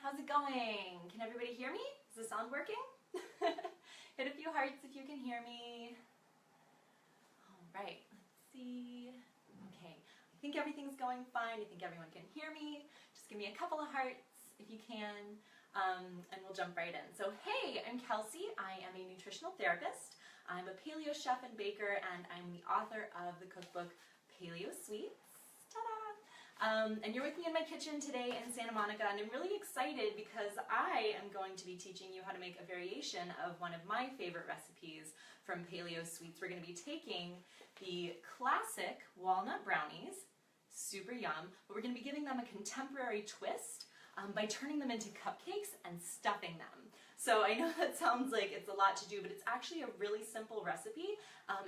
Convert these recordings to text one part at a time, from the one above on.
How's it going? Can everybody hear me? Is the sound working? Hit a few hearts if you can hear me. All right, let's see. Okay, I think everything's going fine. I think everyone can hear me. Just give me a couple of hearts if you can, and we'll jump right in. So hey, I'm Kelsey. I am a nutritional therapist. I'm a paleo chef and baker, and I'm the author of the cookbook Paleo Sweets. And you're with me in my kitchen today in Santa Monica, and I'm really excited because I am going to be teaching you how to make a variation of one of my favorite recipes from Paleo Sweets. We're going to be taking the classic walnut brownies, super yum, but we're going to be giving them a contemporary twist by turning them into cupcakes and stuffing them. So I know that sounds like it's a lot to do, but it's actually a really simple recipe,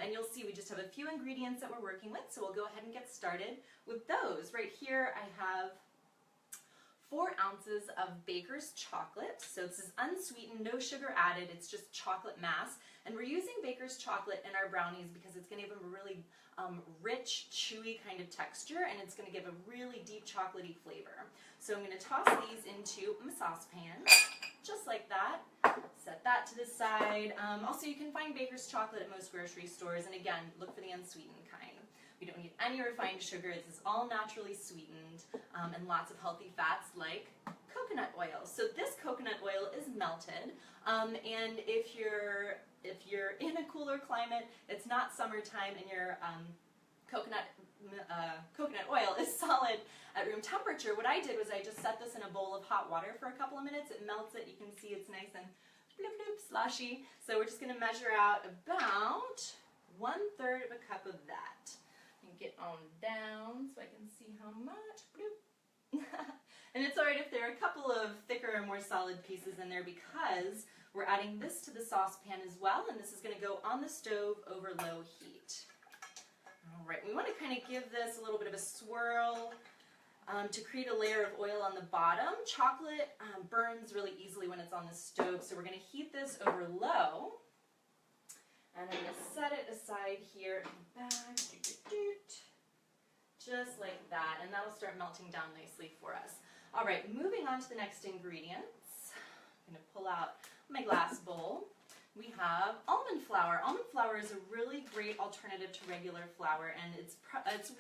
and you'll see we just have a few ingredients that we're working with, so we'll go ahead and get started with those. Right here I have 4 ounces of baker's chocolate. So this is unsweetened, no sugar added, it's just chocolate mass. And we're using baker's chocolate in our brownies because it's going to give them a really rich, chewy kind of texture, and it's going to give a really deep chocolatey flavor. So I'm going to toss these into my saucepan, just like that. Set that to the side. Also, you can find baker's chocolate at most grocery stores, and again, look for the unsweetened kind. We don't need any refined sugar. This is all naturally sweetened, and lots of healthy fats like coconut oil. So this coconut oil is melted, and if you're in a cooler climate, it's not summertime, and your coconut oil is solid at room temperature, what I did was I just set this in a bowl of hot water for a couple of minutes. It melts it. You can see it's nice and bloop bloop sloshy. So we're just going to measure out about 1/3 of a cup of that. Get on down so I can see how much. Bloop. And it's alright if there are a couple of thicker or more solid pieces in there because we're adding this to the saucepan as well, and this is going to go on the stove over low heat. Alright, we want to kind of give this a little bit of a swirl to create a layer of oil on the bottom. Chocolate burns really easily when it's on the stove, so we're going to heat this over low. And I'm going to set it aside here and back, just like that, and that'll start melting down nicely for us. All right, moving on to the next ingredients. I'm going to pull out my glass bowl. We have almond flour. Almond flour is a really great alternative to regular flour, and it's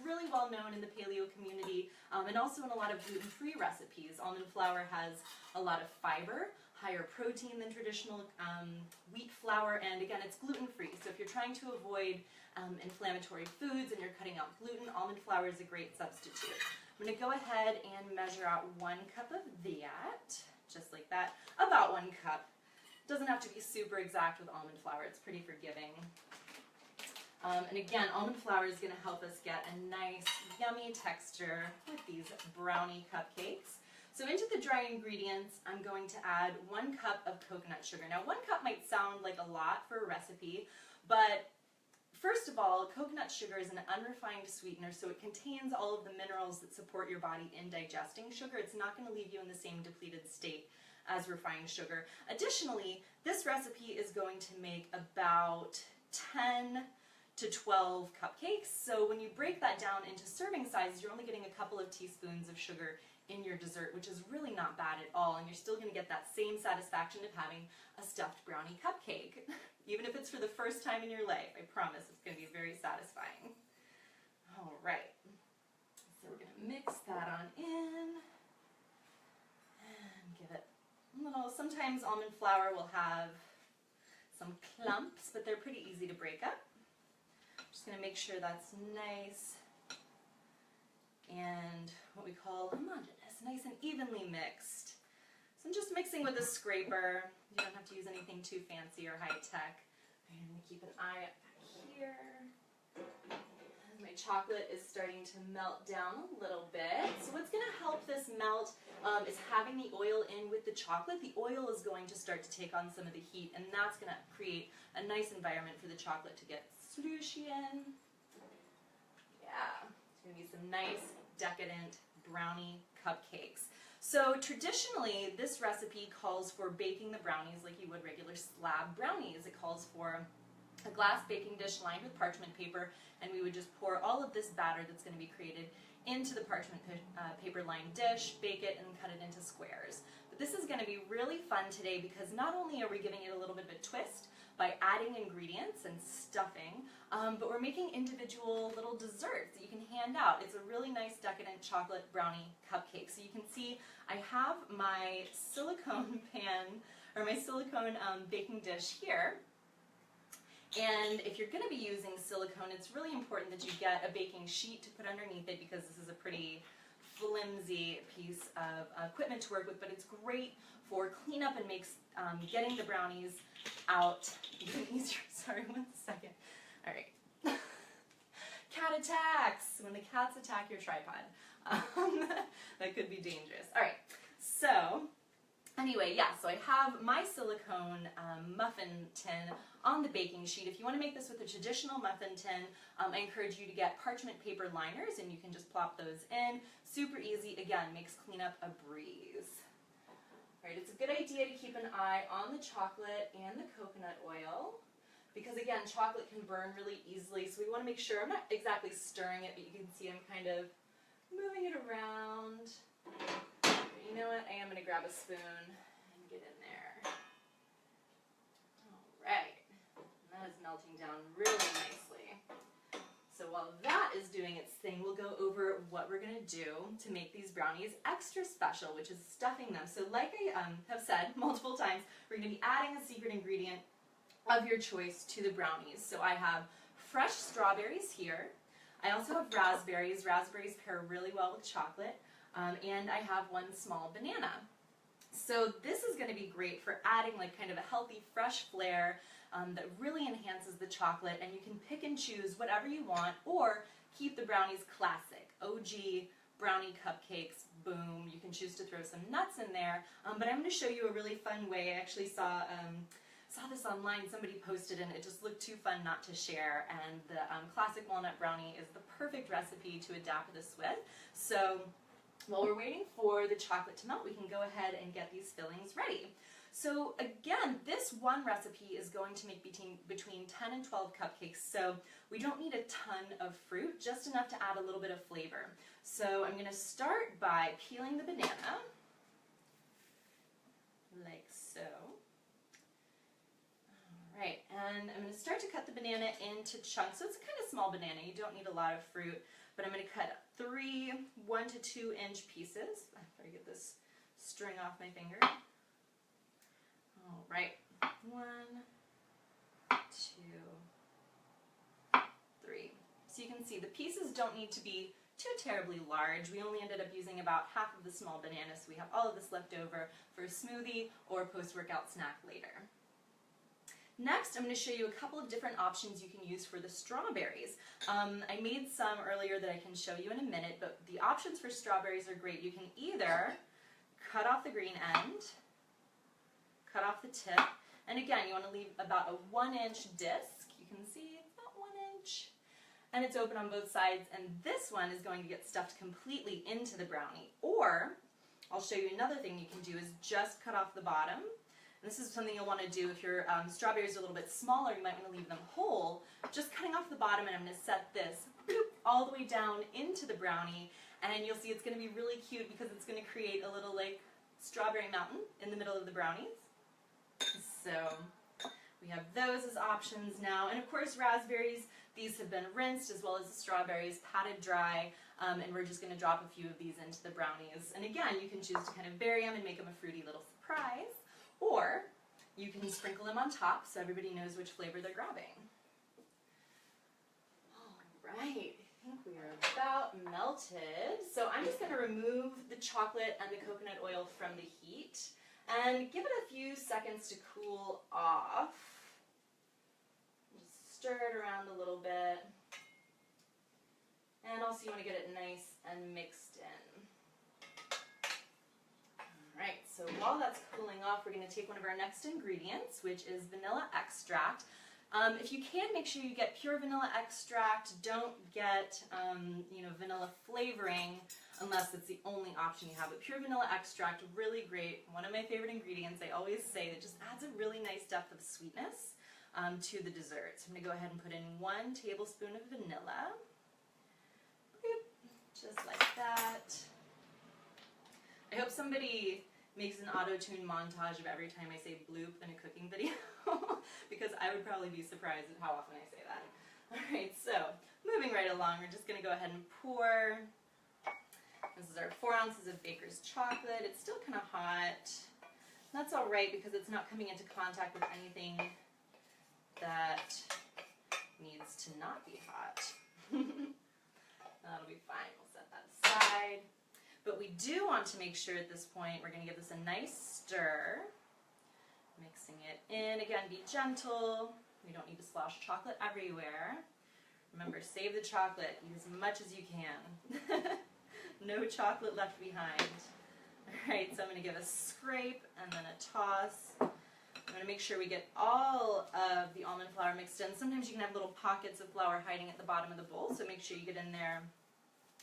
really well known in the paleo community, and also in a lot of gluten-free recipes. Almond flour has a lot of fiber, higher protein than traditional wheat flour, and again, it's gluten-free. So if you're trying to avoid inflammatory foods and you're cutting out gluten, almond flour is a great substitute. I'm going to go ahead and measure out 1 cup of that, just like that, about 1 cup. Doesn't have to be super exact with almond flour, it's pretty forgiving. And again, almond flour is going to help us get a nice, yummy texture with these brownie cupcakes. So into the dry ingredients, I'm going to add 1 cup of coconut sugar. Now 1 cup might sound like a lot for a recipe, but first of all, coconut sugar is an unrefined sweetener, so it contains all of the minerals that support your body in digesting sugar. It's not going to leave you in the same depleted state as refined sugar. Additionally, this recipe is going to make about 10 to 12 cupcakes, so when you break that down into serving sizes, you're only getting a couple of teaspoons of sugar in your dessert, which is really not bad at all, and you're still going to get that same satisfaction of having a stuffed brownie cupcake. Even if it's for the first time in your life, I promise it's going to be very satisfying. All right, so we're going to mix that on in and give it a little. Sometimes almond flour will have some clumps, but they're pretty easy to break up. Just going to make sure that's nice and what we call homogeneous, nice and evenly mixed. So I'm just mixing with a scraper. You don't have to use anything too fancy or high tech. I'm going to keep an eye up back here. And my chocolate is starting to melt down a little bit. So what's going to help this melt is having the oil in with the chocolate. The oil is going to start to take on some of the heat, and that's going to create a nice environment for the chocolate to get slooshy in. Yeah, it's going to be some nice decadent brownie cupcakes. So traditionally, this recipe calls for baking the brownies like you would regular slab brownies. It calls for a glass baking dish lined with parchment paper, and we would just pour all of this batter that's going to be created into the parchment paper lined dish, bake it, and cut it into squares. But this is going to be really fun today because not only are we giving it a little bit of a twist by adding ingredients and stuffing, but we're making individual little desserts that you can hand out. It's a really nice decadent chocolate brownie cupcake. So you can see I have my silicone pan, or my silicone baking dish here. And if you're going to be using silicone, it's really important that you get a baking sheet to put underneath it because this is a pretty flimsy piece of equipment to work with, but it's great for cleanup and makes getting the brownies out even easier. Sorry, 1 second. All right. Cat attacks! When the cats attack your tripod. That could be dangerous. All right, so anyway, yeah, so I have my silicone muffin tin on the baking sheet. If you want to make this with a traditional muffin tin, I encourage you to get parchment paper liners and you can just plop those in. Super easy, again, makes cleanup a breeze. All right, it's a good idea to keep an eye on the chocolate and the coconut oil because, again, chocolate can burn really easily, so we want to make sure, I'm not exactly stirring it, but you can see I'm kind of moving it around. You know what, I am going to grab a spoon and get in there. All right, and that is melting down really nicely. So while that is doing its thing, we'll go over what we're going to do to make these brownies extra special, which is stuffing them. So like I have said multiple times, we're going to be adding a secret ingredient of your choice to the brownies. So I have fresh strawberries here. I also have raspberries. Raspberries pair really well with chocolate. And I have 1 small banana. So this is going to be great for adding like kind of a healthy, fresh flair that really enhances the chocolate, and you can pick and choose whatever you want or keep the brownies classic. OG brownie cupcakes, boom. You can choose to throw some nuts in there, but I'm going to show you a really fun way. I actually saw this online, somebody posted, and it just looked too fun not to share, and the classic walnut brownie is the perfect recipe to adapt this with. So while we're waiting for the chocolate to melt, we can go ahead and get these fillings ready. So again, this one recipe is going to make between 10 and 12 cupcakes, so we don't need a ton of fruit, just enough to add a little bit of flavor. So I'm going to start by peeling the banana, like so. Alright, and I'm going to start to cut the banana into chunks. So it's a kind of small banana, you don't need a lot of fruit, but I'm going to cut 3 1 to 2 inch pieces. I'm trying to get this string off my finger. Alright, 1, 2, 3. So you can see the pieces don't need to be too terribly large. We only ended up using about half of the small banana, so we have all of this left over for a smoothie or a post-workout snack later. Next, I'm going to show you a couple of different options you can use for the strawberries. I made some earlier that I can show you in a minute, but the options for strawberries are great. You can either cut off the green end, cut off the tip, and again, you want to leave about a 1-inch disc. You can see it's about 1 inch, and it's open on both sides, and this one is going to get stuffed completely into the brownie. Or, I'll show you another thing you can do is just cut off the bottom. And this is something you'll want to do if your strawberries are a little bit smaller, you might want to leave them whole. Just cutting off the bottom, and I'm going to set this all the way down into the brownie, and you'll see it's going to be really cute because it's going to create a little like strawberry mountain in the middle of the brownies. So we have those as options now, and of course raspberries, these have been rinsed as well as the strawberries patted dry, and we're just going to drop a few of these into the brownies. And again, you can choose to kind of vary them and make them a fruity little surprise. Or you can sprinkle them on top so everybody knows which flavor they're grabbing. All right, I think we are about melted. So I'm just going to remove the chocolate and the coconut oil from the heat and give it a few seconds to cool off. Just stir it around a little bit. And also you want to get it nice and mixed in. Alright, so while that's cooling off, we're going to take one of our next ingredients, which is vanilla extract. If you can, make sure you get pure vanilla extract. Don't get vanilla flavoring unless it's the only option you have. But pure vanilla extract, really great. One of my favorite ingredients, I always say, that just adds a really nice depth of sweetness to the dessert. So I'm going to go ahead and put in 1 tablespoon of vanilla. Just like that. I hope somebody makes an auto-tune montage of every time I say bloop in a cooking video because I would probably be surprised at how often I say that. Alright, so moving right along, we're just going to go ahead and pour. This is our 4 ounces of baker's chocolate. It's still kind of hot. That's alright because it's not coming into contact with anything that needs to not be hot. That'll be fine. We'll set that aside. But we do want to make sure at this point we're going to give this a nice stir. Mixing it in. Again, be gentle. We don't need to slosh chocolate everywhere. Remember, save the chocolate. Eat as much as you can. No chocolate left behind. Alright, so I'm going to give a scrape and then a toss. I'm going to make sure we get all of the almond flour mixed in. Sometimes you can have little pockets of flour hiding at the bottom of the bowl, so make sure you get in there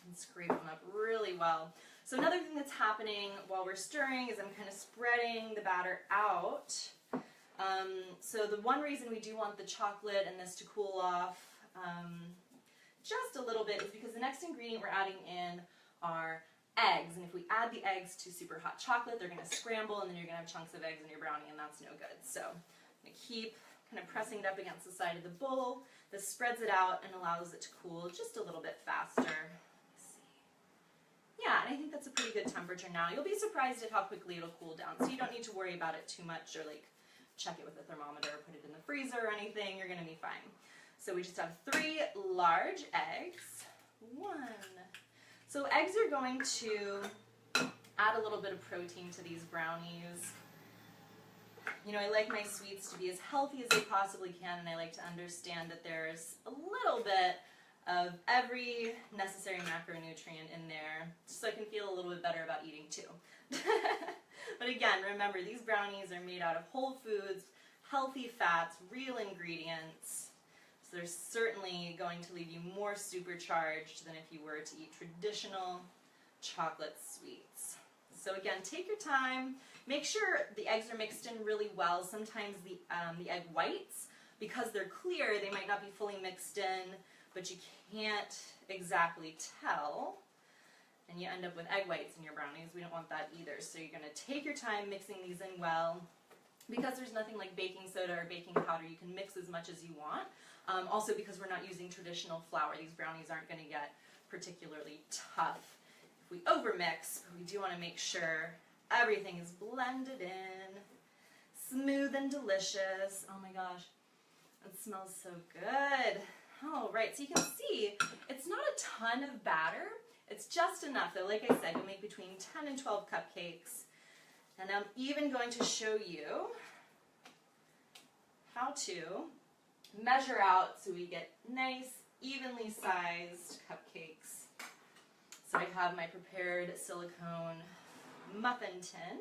and scrape them up really well. So another thing that's happening while we're stirring is I'm kind of spreading the batter out. So the one reason we do want the chocolate and this to cool off just a little bit is because the next ingredient we're adding in are eggs, and if we add the eggs to super hot chocolate, they're going to scramble, and then you're going to have chunks of eggs in your brownie, and that's no good. So I'm going to keep kind of pressing it up against the side of the bowl. This spreads it out and allows it to cool just a little bit faster. Yeah, and I think that's a pretty good temperature now. You'll be surprised at how quickly it'll cool down, so you don't need to worry about it too much or like check it with a thermometer or put it in the freezer or anything. You're going to be fine. So we just have 3 large eggs. 1. So eggs are going to add a little bit of protein to these brownies. You know, I like my sweets to be as healthy as they possibly can, and I like to understand that there's a little bit of every necessary macronutrient in there, just so I can feel a little bit better about eating too. But again, remember, these brownies are made out of whole foods, healthy fats, real ingredients. So they're certainly going to leave you more supercharged than if you were to eat traditional chocolate sweets. So again, take your time. Make sure the eggs are mixed in really well. Sometimes the egg whites, because they're clear, they might not be fully mixed in, but you can't exactly tell, and you end up with egg whites in your brownies. We don't want that either. So you're going to take your time mixing these in well. Because there's nothing like baking soda or baking powder, you can mix as much as you want. Also, because we're not using traditional flour, these brownies aren't going to get particularly tough if we overmix. But we do want to make sure everything is blended in, smooth and delicious. Oh my gosh, it smells so good. All right, so you can see it's not a ton of batter. It's just enough that, like I said, you'll make between 10 and 12 cupcakes. And I'm even going to show you how to measure out so we get nice, evenly sized cupcakes. So I have my prepared silicone muffin tin.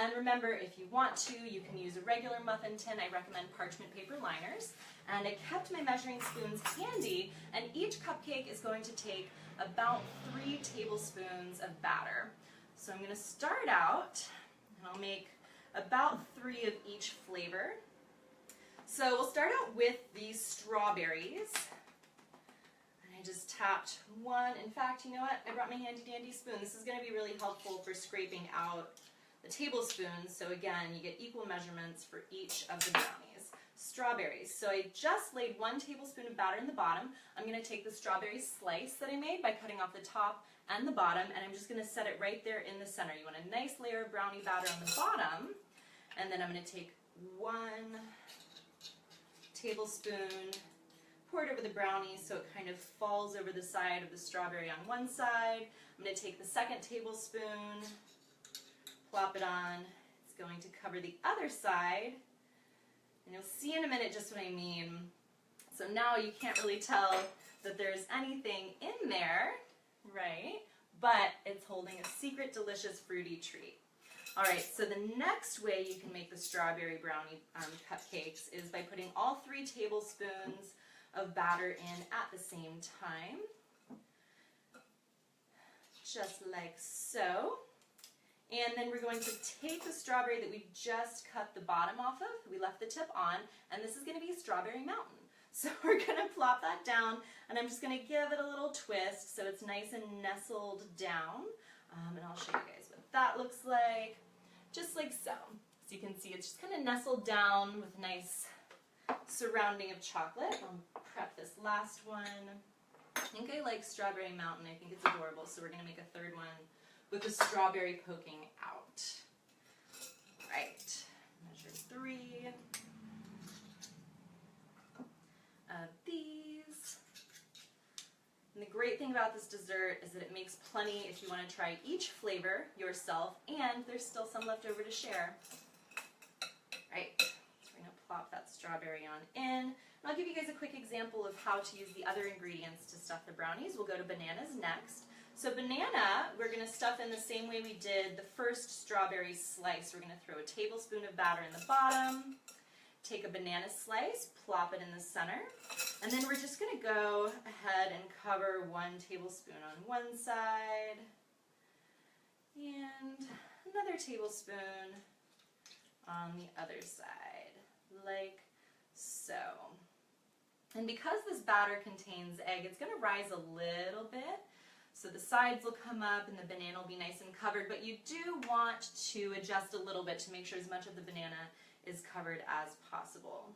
And remember, if you want to, you can use a regular muffin tin. I recommend parchment paper liners. And I kept my measuring spoons handy, and each cupcake is going to take about 3 tablespoons of batter. So I'm going to start out, and I'll make about 3 of each flavor. So we'll start out with these strawberries. And I just tapped 1. In fact, you know what? I brought my handy dandy spoon. This is going to be really helpful for scraping out the tablespoons. So again, you get equal measurements for each of the brownies. Strawberries. So I just laid 1 tablespoon of batter in the bottom. I'm going to take the strawberry slice that I made by cutting off the top and the bottom, and I'm just going to set it right there in the center. You want a nice layer of brownie batter on the bottom, and then I'm going to take 1 tablespoon, pour it over the brownie so it kind of falls over the side of the strawberry on one side. I'm going to take the 2nd tablespoon, plop it on. It's going to cover the other side, and you'll see in a minute just what I mean. So now you can't really tell that there's anything in there, right? But it's holding a secret, delicious, fruity treat. All right, so the next way you can make the strawberry brownie cupcakes is by putting all 3 tablespoons of batter in at the same time, just like so. And then we're going to take the strawberry that we just cut the bottom off of. We left the tip on, and this is going to be Strawberry Mountain. So we're going to plop that down, and I'm just going to give it a little twist so it's nice and nestled down. And I'll show you guys what that looks like, just like so. So you can see it's just kind of nestled down with a nice surrounding of chocolate. I'll prep this last one. I think I like Strawberry Mountain. I think it's adorable, so we're going to make a third one with the strawberry poking out. All right, measure 3 of these. And the great thing about this dessert is that it makes plenty if you want to try each flavor yourself, and there's still some left over to share. All right, so we're going to plop that strawberry on in. And I'll give you guys a quick example of how to use the other ingredients to stuff the brownies. We'll go to bananas next. So banana, we're going to stuff in the same way we did the first strawberry slice. We're going to throw a tablespoon of batter in the bottom, take a banana slice, plop it in the center, and then we're just going to go ahead and cover 1 tablespoon on one side and another tablespoon on the other side, like so. And because this batter contains egg, it's going to rise a little bit. So the sides will come up and the banana will be nice and covered, but you do want to adjust a little bit to make sure as much of the banana is covered as possible.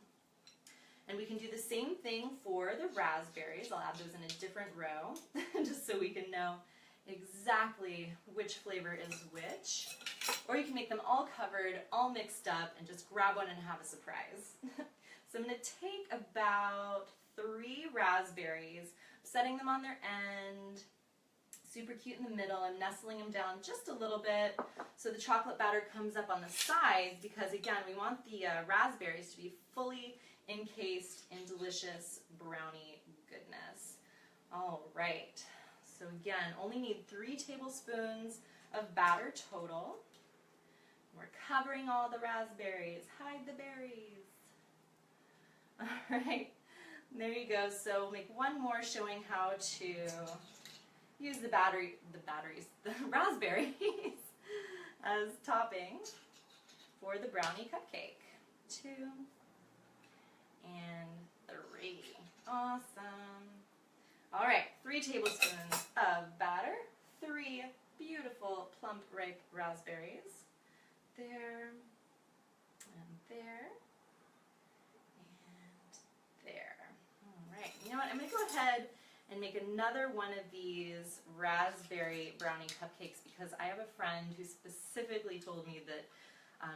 And we can do the same thing for the raspberries. I'll add those in a different row just so we can know exactly which flavor is which. Or you can make them all covered, all mixed up, and just grab one and have a surprise. So I'm going to take about 3 raspberries, setting them on their end, super cute in the middle. I'm nestling them down just a little bit so the chocolate batter comes up on the sides, because again, we want the raspberries to be fully encased in delicious brownie goodness. All right, so again, only need 3 tablespoons of batter total. We're covering all the raspberries. Hide the berries. All right, there you go. So we'll make one more showing how to use the raspberries as topping for the brownie cupcake. 2 and 3. Awesome. All right, 3 tablespoons of batter, 3 beautiful plump ripe raspberries. There and there and there. All right, you know what? I'm going to go ahead and make another one of these raspberry brownie cupcakes, because I have a friend who specifically told me that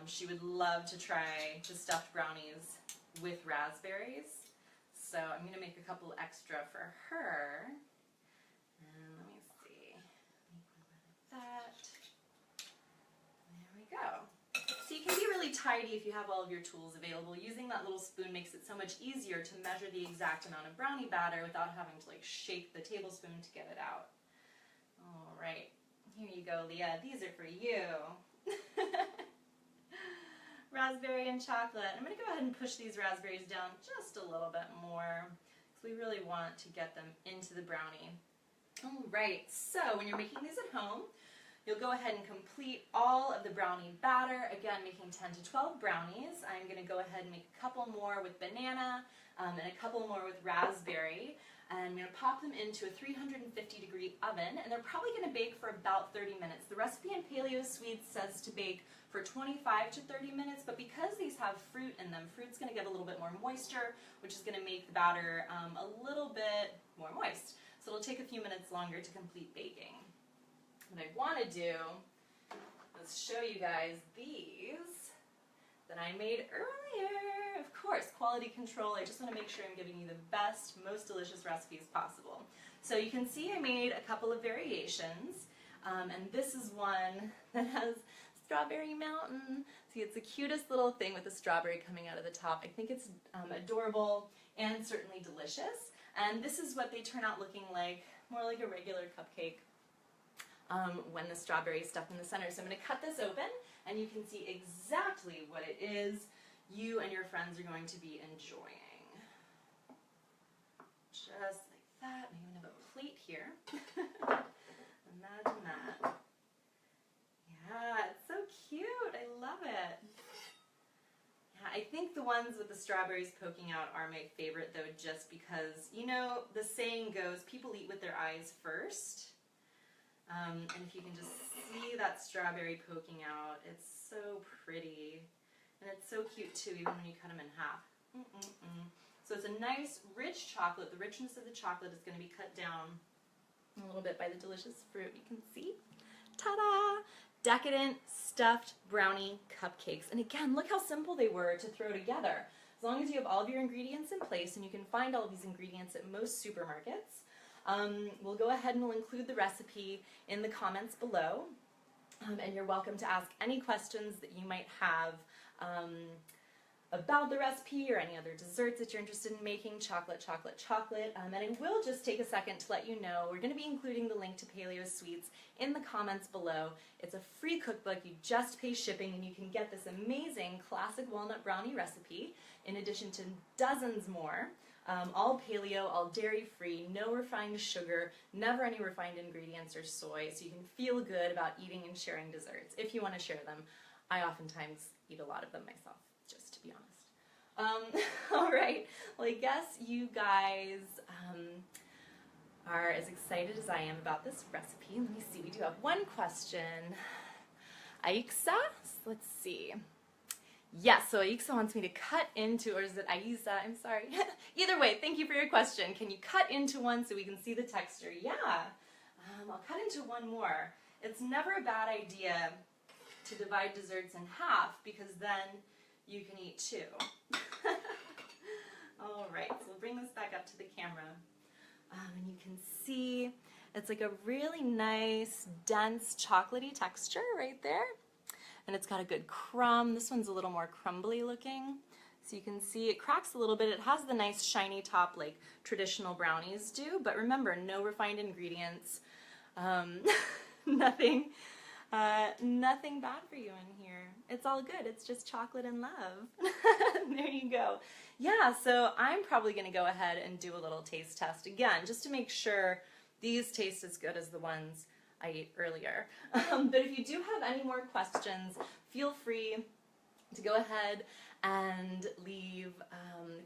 she would love to try the stuffed brownies with raspberries. So I'm going to make a couple extra for her. And let me see. Make one like that. There we go. So you can be really tidy if you have all of your tools available. Using that little spoon makes it so much easier to measure the exact amount of brownie batter without having to like shake the tablespoon to get it out. All right, here you go, Leah. These are for you. Raspberry and chocolate. I'm going to go ahead and push these raspberries down just a little bit more because we really want to get them into the brownie. All right, so when you're making these at home, you'll go ahead and complete all of the brownie batter, again making 10 to 12 brownies. I'm going to go ahead and make a couple more with banana and a couple more with raspberry. And I'm going to pop them into a 350-degree oven, and they're probably going to bake for about 30 minutes. The recipe in Paleo Sweets says to bake for 25 to 30 minutes, but because these have fruit in them, fruit's going to get a little bit more moisture, which is going to make the batter a little bit more moist. So it'll take a few minutes longer to complete baking. What I want to do is show you guys these that I made earlier. Of course, quality control. I just want to make sure I'm giving you the best, most delicious recipes possible. So you can see I made a couple of variations, and this is one that has Strawberry Mountain. See, it's the cutest little thing with the strawberry coming out of the top. I think it's adorable and certainly delicious. And this is what they turn out looking like, more like a regular cupcake when the strawberry is stuffed in the center. So I'm going to cut this open, and you can see exactly what it is you and your friends are going to be enjoying. Just like that. I'm going to have a plate here. Imagine that. Yeah, it's so cute. I love it. Yeah, I think the ones with the strawberries poking out are my favorite though, just because, you know, the saying goes, people eat with their eyes first. And if you can just see that strawberry poking out, it's so pretty. And it's so cute too, even when you cut them in half. So it's a nice, rich chocolate. The richness of the chocolate is going to be cut down a little bit by the delicious fruit. You can see. Ta-da! Decadent stuffed brownie cupcakes. And again, look how simple they were to throw together. As long as you have all of your ingredients in place, and you can find all of these ingredients at most supermarkets, we'll go ahead and we'll include the recipe in the comments below. And you're welcome to ask any questions that you might have about the recipe or any other desserts that you're interested in making, chocolate. And I will just take a second to let you know, we're going to be including the link to Paleo Sweets in the comments below. It's a free cookbook, you just pay shipping, and you can get this amazing classic walnut brownie recipe, in addition to dozens more, all paleo, all dairy-free, no refined sugar, never any refined ingredients or soy, so you can feel good about eating and sharing desserts, if you want to share them. I oftentimes eat a lot of them myself, just to be honest. All right, well, I guess you guys are as excited as I am about this recipe. Let me see, we do have one question. Aixa, let's see. Yes, so Aixa wants me to cut into, or is it Aiza? I'm sorry. Either way, thank you for your question. Can you cut into one so we can see the texture? Yeah, I'll cut into one more. It's never a bad idea to divide desserts in half, because then you can eat two. All right, so we'll bring this back up to the camera. And you can see it's like a really nice, dense, chocolatey texture right there. And it's got a good crumb. This one's a little more crumbly looking. So you can see it cracks a little bit. It has the nice shiny top like traditional brownies do, but remember, no refined ingredients. Nothing bad for you in here. It's all good. It's just chocolate and love. There you go. Yeah, so I'm probably going to go ahead and do a little taste test again, just to make sure these taste as good as the ones I ate earlier. But if you do have any more questions, feel free to go ahead and leave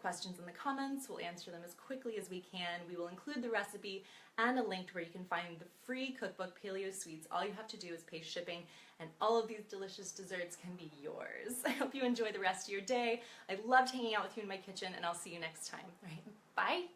questions in the comments. We'll answer them as quickly as we can. We will include the recipe and a link to where you can find the free cookbook, Paleo Sweets. All you have to do is pay shipping, and all of these delicious desserts can be yours. I hope you enjoy the rest of your day. I loved hanging out with you in my kitchen, and I'll see you next time. All right, bye.